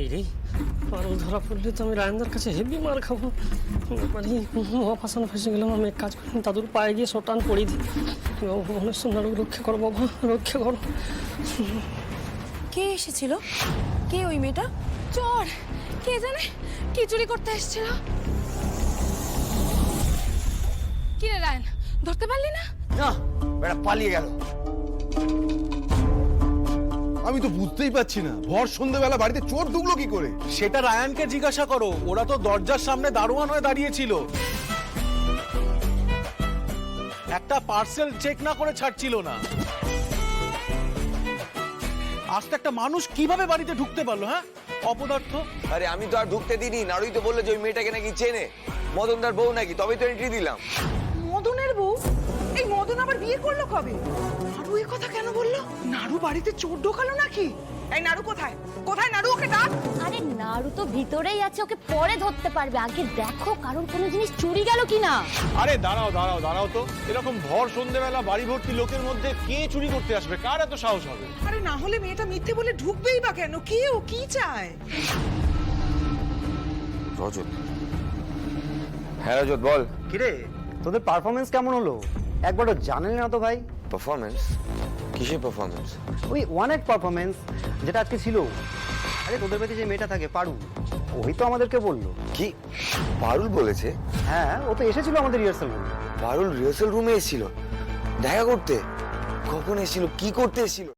এই রে, পারুল ধরা পড়লে তো আমি রায়নদার কাছে হেভি মার খাবো। এবারে মহাফাসানো ফেসে গেলাম। আমি এক কাজ করি, দাদুর পায়ে গিয়ে শটান পড়িয়ে দিই। ভুবনেশ্বর নাড়ু রক্ষা করো বাবা, রক্ষা করো। কে এসেছিল? কে ওই মেয়েটা? চোর! কে জানে কি চুরি করতে এসেছিল? কি রে রায়ন, ধরতে পারলি না? না, বেটা পালিয়ে গেল। আমি তো বুঝতেই পারছি না, ভর সন্ধ্যেবেলা বাড়িতে চোর ঢুকলো কি করে? সেটা রায়ানকে জিজ্ঞাসা করো। ওরা তো দরজার সামনে দারোয়ান হয়ে দাঁড়িয়েছিল, একটা পার্সেল চেক না করে ছাড়ছিল না। আজ তো একটা মানুষ কিভাবে বাড়িতে ঢুকতে পারলো? হ্যাঁ, অপদার্থ। আরে আমি তো আর ঢুকতে দিইনি, নাড়ুই তো বললো যে ওই মেয়েটাকে নাকি চেনে, মদনদার বউ নাকি, তবেই তো এন্ট্রি দিলাম। মদনের বউ? এই মদন আবার বিয়ে করলো কবে? নাড়ু এই কথা কেন বললো? নাড়ু বাড়িতে চোর ঢোকালো নাকি? এই নাড়ু কোথায়? কোথায় নাড়ু? ওকে ডাক। আরে নাড়ু তো ভিতরেই আছে, ওকে পরে ধরতে পারবে। আগে দেখো কারণ কোনো জিনিস চুরি গেল কিনা। আরে দাঁড়াও দাঁড়াও দাঁড়াও তো, এরকম ভর সন্ধ্যেবেলা বাড়ি ভর্তি লোকের মধ্যে কে চুরি করতে আসবে? কার এত সাহস হবে? আরে না হলে মেয়েটা মিথ্যে বলে ঢুকবেই বা কেন? কে ও? কি চায়? রজত। হ্যাঁ রজত বল। কিরে, তোদের পারফরমেন্স কেমন হলো? একবারও জানেন না তো ভাই। পারফরমেন্স? কিসের পারফরমেন্স? ওই ওয়ান অ্যাক্ট পারফরমেন্স যেটা আজকে ছিল। আরে তোদের বাড়িতে যে মেয়েটা থাকে পারুল, ওই তো আমাদেরকে বললো। কি পারুল বলেছে? হ্যাঁ, ও তো এসেছিল আমাদের রিহার্সাল রুমে। পারুল রিহার্সাল রুমে এসেছিল দেখা করতে? কখন এসেছিল, কি করতে এসেছিল?